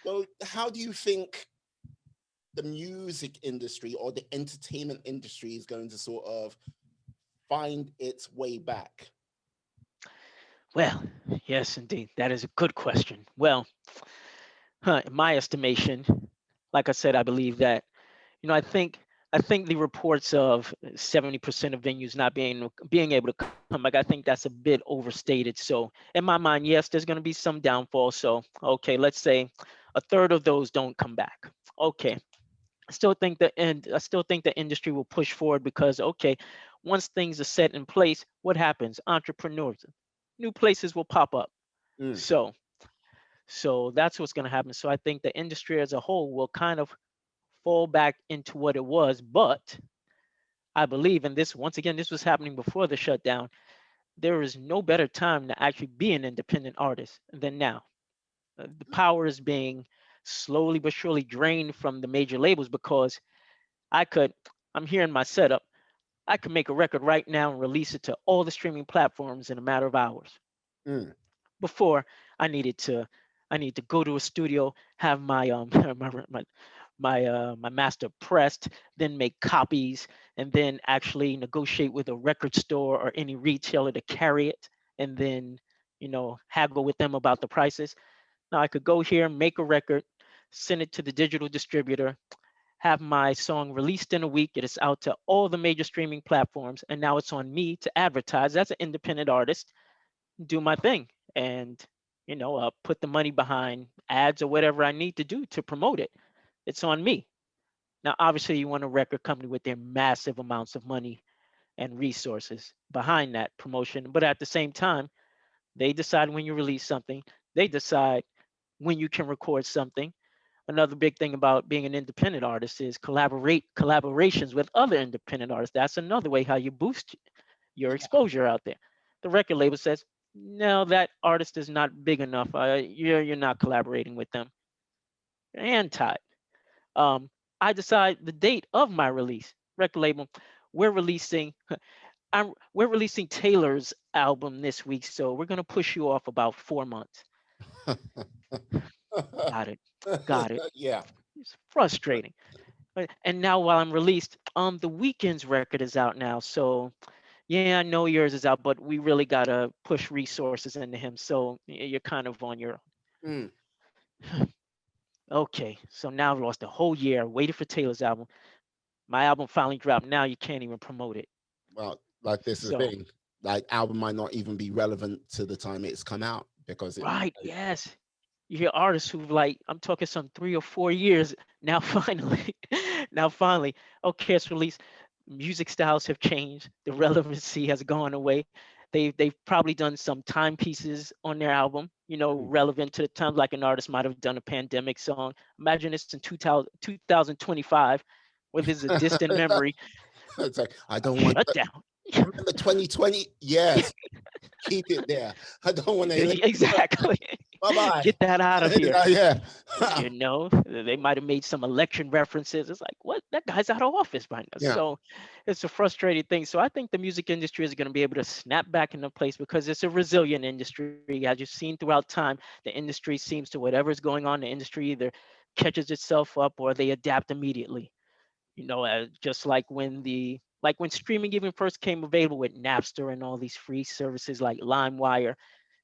So how do you think the music industry or the entertainment industry is going to sort of find its way back? Well, yes, indeed. That is a good question. Well, in my estimation, like I said, I believe that, I think the reports of 70% of venues not being able to come back, I think that's a bit overstated. So in my mind, yes, there's going to be some downfall. So okay, let's say a third of those don't come back. Okay, I still think the industry will push forward because okay, once things are set in place, what happens? Entrepreneurs, new places will pop up. Mm. So that's what's going to happen. So I think the industry as a whole will kind of fall back into what it was. But I believe, and this once again, this was happening before the shutdown. There is no better time to actually be an independent artist than now. The power is being slowly but surely drained from the major labels because I could, I'm here in my setup. I could make a record right now and release it to all the streaming platforms in a matter of hours. Mm. Before I needed to, I need to go to a studio, have my my master pressed, then make copies, and then actually negotiate with a record store or any retailer to carry it, and then haggle with them about the prices. Now I could go here, make a record, send it to the digital distributor, have my song released in a week. It is out to all the major streaming platforms, and now it's on me to advertise as an independent artist, do my thing, and put the money behind ads or whatever I need to do to promote it. It's on me. Now, obviously, you want a record company with their massive amounts of money and resources behind that promotion, but at the same time, they decide when you release something. They decide when you can record something. Another big thing about being an independent artist is collaborations with other independent artists. That's another way how you boost your exposure out there. The record label says, no, that artist is not big enough. You're not collaborating with them. Anti. Um, I decide the date of my release. Record label, we're releasing we're releasing Taylor's album this week, so we're gonna push you off about 4 months. Got it. Got it. Yeah. It's frustrating. And now while I'm released, the weekend's record is out now. So yeah, I know yours is out, but we really gotta push resources into him. So you're kind of on your Mm. okay. So now I've lost a whole year waiting for Taylor's album. My album finally dropped. Now you can't even promote it. Well, like this is the So thing. Like album might not even be relevant to the time it's come out because it. right, yes. You hear artists who've like, I'm talking some 3 or 4 years now. Finally, now finally, okay, it's released. Music styles have changed. The relevancy has gone away. They've probably done some timepieces on their album, Mm. relevant to the times. Like an artist might have done a pandemic song. Imagine it's in 2025, where there's a distant memory It's like I of don't want. shutdown. Remember 2020? Yes, keep it there. I don't want to. Exactly. Bye bye. Get that out of here. Yeah. They might have made some election references. It's like, what? That guy's out of office by now. Yeah. So it's a frustrating thing. So I think the music industry is going to be able to snap back into place because it's a resilient industry. As you've seen throughout time, the industry seems to whatever's going on, the industry either catches itself up or they adapt immediately. Just like when streaming even first came available with Napster and all these free services like LimeWire,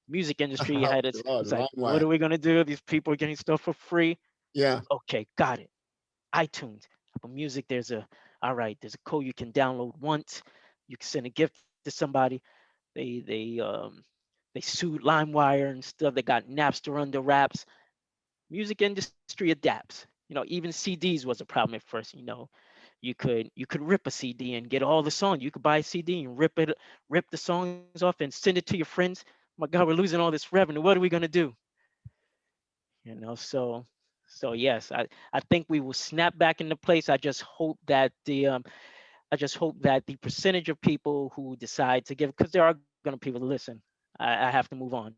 music industry Oh had God, it's like, long what way. are we gonna do? These people are getting stuff for free. Yeah. Okay, got it. iTunes, Apple Music. There's a code you can download once. You can send a gift to somebody. They sued LimeWire and stuff. They got Napster under wraps. Music industry adapts. Even CDs was a problem at first. You could rip a CD and get all the songs. You could buy a CD and rip the songs off and send it to your friends. My God, we're losing all this revenue. What are we gonna do? So yes, I think we will snap back into place. I just hope that the percentage of people who decide to give, because there are going to be people to listen. I have to move on.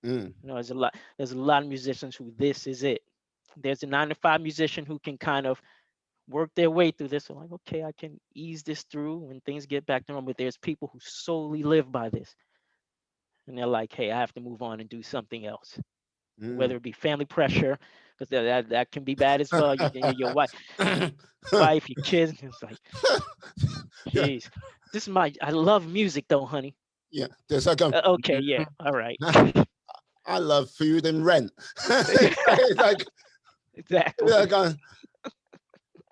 Mm. There's a lot of musicians who this is it. There's a 9 to 5 musician who can kind of work their way through this. So like, okay, I can ease this through when things get back to normal. But there's people who solely live by this, and they're like, hey, I have to move on and do something else. Mm. whether it be family pressure, because that can be bad as well. Your wife, your kids. It's like, Yeah, jeez, this is my. I love music though, honey. yeah. There's like a, Okay, yeah, all right. I love food and rent. It's like Exactly.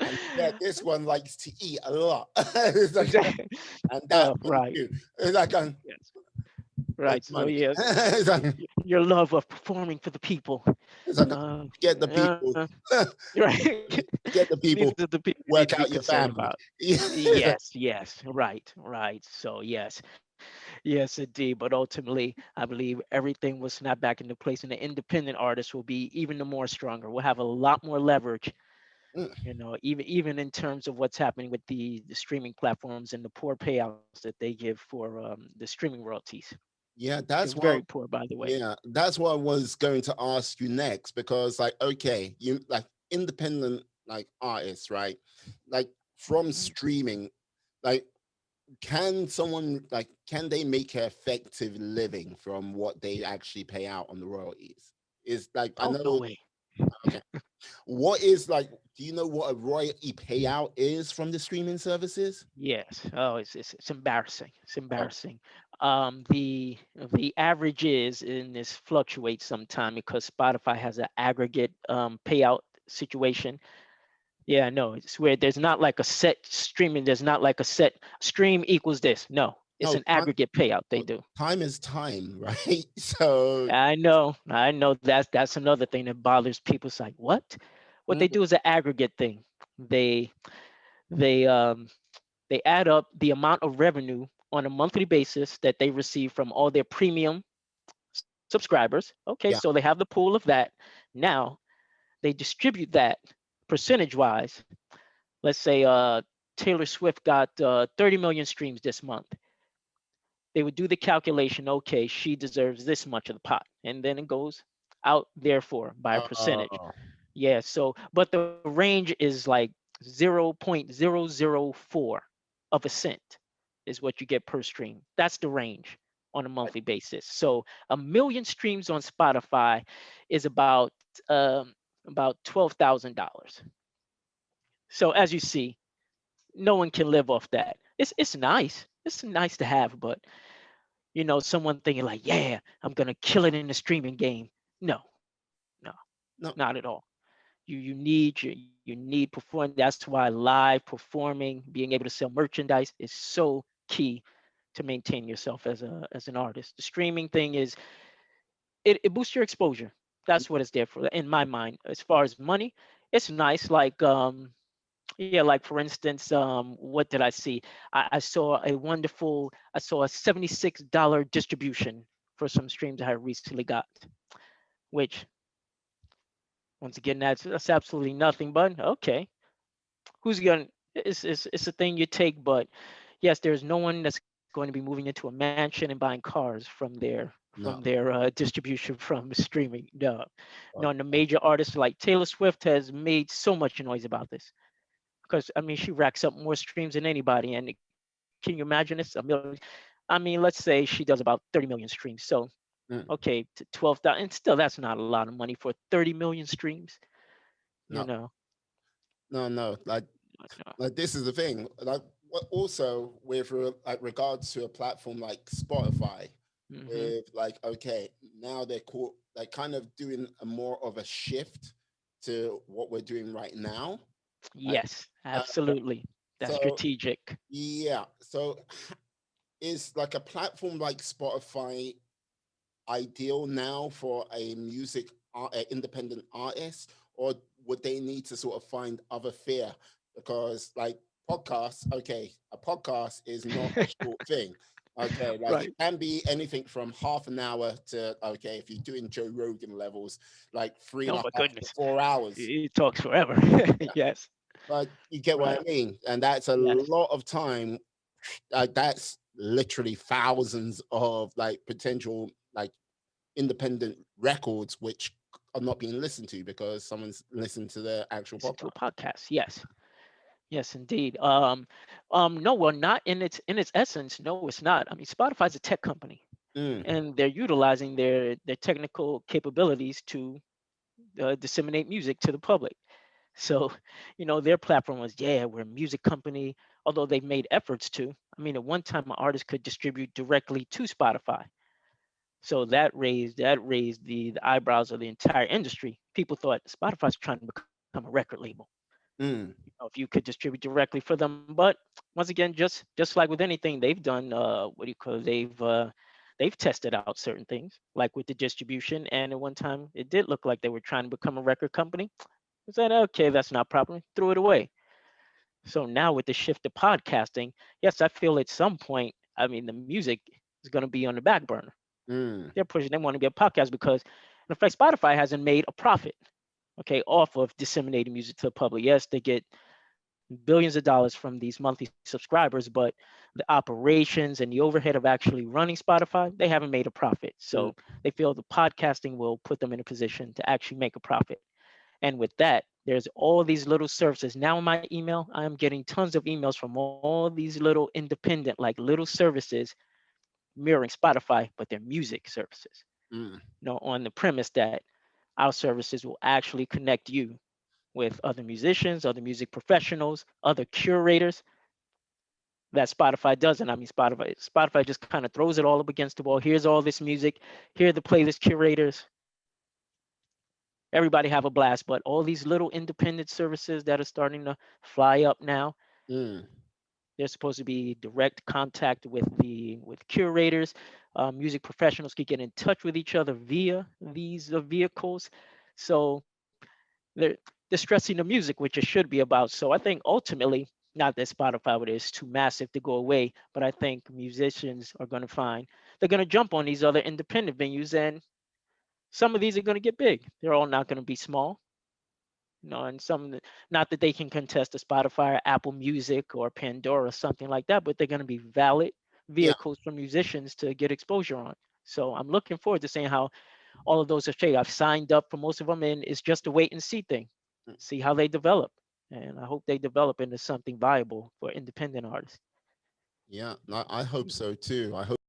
and yeah, this one likes to eat a lot. It's like, Exactly. and that one Right. too. It's like, Yes. it's Right. So money. yes, It's like, your love of performing for the people. it's like, get the Yeah, people, right. get the These people, are the people you need work to be out your concerned family. about. It's like, Yes, yes, right, right. So yes, yes, indeed. But ultimately, I believe everything will snap back into place, and the independent artists will be even the more stronger. We'll have a lot more leverage, mm, even in terms of what's happening with the streaming platforms and the poor payouts that they give for the streaming royalties. yeah, They're that's very what. poor, by the way. Yeah, that's what I was going to ask you next because, like, okay, you like independent like artists, right? Like from Mhm. streaming, like can someone like can they make an effective living from what they actually pay out on the royalties? Is like I Oh, no know way. okay. What is like do you know what a royalty payout is from the streaming services? Yes. Oh, it's embarrassing. It's Oh, embarrassing. The average is, and this fluctuates sometime because Spotify has an aggregate payout situation. Yeah, no, it's where there's not like a set streaming. There's not like a set stream equals this. No, it's no, an aggregate payout they no, do. time is time, right? So I know that's another thing that bothers people. It's like what? What they mm, do is an aggregate thing. They they um they add up the amount of revenue on a monthly basis that they receive from all their premium subscribers. Okay, so yeah. they have the pool of that. Now they distribute that percentage wise. Let's say Taylor Swift got 30 million streams this month. They would do the calculation. Okay, she deserves this much of the pot, and then it goes out therefore by a percentage. Oh, Yeah. So, but the range is like 0.004 of a cent is what you get per stream. That's the range on a monthly basis. So a million streams on Spotify is about $12,000. So as you see, no one can live off that. It's nice. It's nice to have, but someone thinking like, yeah, I'm gonna kill it in the streaming game. No, no, no, not at all. You need perform. That's why live performing, being able to sell merchandise is so key to maintain yourself as an artist. The streaming thing is it boosts your exposure. That's what it's there for in my mind. As far as money, it's nice. Like yeah, like for instance, what did I see? I saw a $76 distribution for some streams I had recently got, which once again that's absolutely nothing. But okay, who's going it's a thing you take, but yes, there's no one that's going to be moving into a mansion and buying cars from no. their distribution from streaming. No, Oh, no. And the major artists like Taylor Swift has made so much noise about this because I mean she racks up more streams than anybody. And can you imagine this? A million. I mean, let's say she does about 30 million streams. So mm, okay, 12,000, and still that's not a lot of money for 30 million streams. You no, know. no. Like this is the thing. Like what also with like regards to a platform like Spotify, Hmm. with like okay, now they're caught like kind of doing a more of a shift to what we're doing right now. Right? Yes, Uh, absolutely. That's so strategic. yeah, so is like a platform like Spotify ideal now for a independent artist, or would they need to sort of find other fare? Because like podcasts, okay, a podcast is not a short thing. Okay, like it Right. can be anything from half an hour to okay, if you're doing Joe Rogan levels, like three and Oh a my half to goodness. 4 hours. It talks forever. Yeah, Yes. but you get what Right. I mean, and that's a Yes. lot of time. That's literally thousands of like potential like independent records which are not being listened to because someone's listened to the actual Listen to a podcast. podcast. Yes. Yes, indeed. No, well, not in its essence. No, it's not. I mean, Spotify's a tech company. Mm, and they're utilizing their technical capabilities to disseminate music to the public. So, their platform was, yeah, we're a music company, although they've made efforts to. I mean, at one time, an artist could distribute directly to Spotify. So that raised the eyebrows of the entire industry. People thought Spotify's trying to become a record label. mm, If you could distribute directly for them, but once again, just like with anything, they've done what do you call it? They've tested out certain things, like with the distribution. And at one time, it did look like they were trying to become a record company. I said, okay, that's not proper. Threw it away. So now with the shift to podcasting, yes, I feel at some point, I mean, the music is going to be on the back burner. mm, They want to be a podcast because, in fact, Spotify hasn't made a profit, okay, off of disseminating music to the public. Yes, they get billions of dollars from these monthly subscribers, but the operations and the overhead of actually running Spotify, they haven't made a profit. mm. So they feel the podcasting will put them in a position to actually make a profit. And with that, there's all these little services. Now in my email, I am getting tons of emails from all these little independent, like little services mirroring Spotify, but they're music services. Mm. On the premise that our services will actually connect you with other musicians, other music professionals, other curators that Spotify doesn't. I mean, Spotify just kind of throws it all up against the wall. Here's all this music. Here are the playlist curators. Everybody have a blast. But all these little independent services that are starting to fly up now, Mm. they're supposed to be direct contact with curators. Music professionals can get in touch with each other via these vehicles. So they're they're stressing the music, which it should be about. So I think ultimately, not that Spotify would is too massive to go away, but I think musicians are going to find they're going to jump on these other independent venues, and some of these are going to get big. They're all not going to be small. And not that they can contest to Spotify or Apple Music or Pandora or something like that, but they're going to be valid Yeah. vehicles for musicians to get exposure on. So I'm looking forward to seeing how all of those are shaped. I've signed up for most of them, and it's just a wait and see thing, Mm. see how they develop. And I hope they develop into something viable for independent artists. Yeah. I hope so too. I hope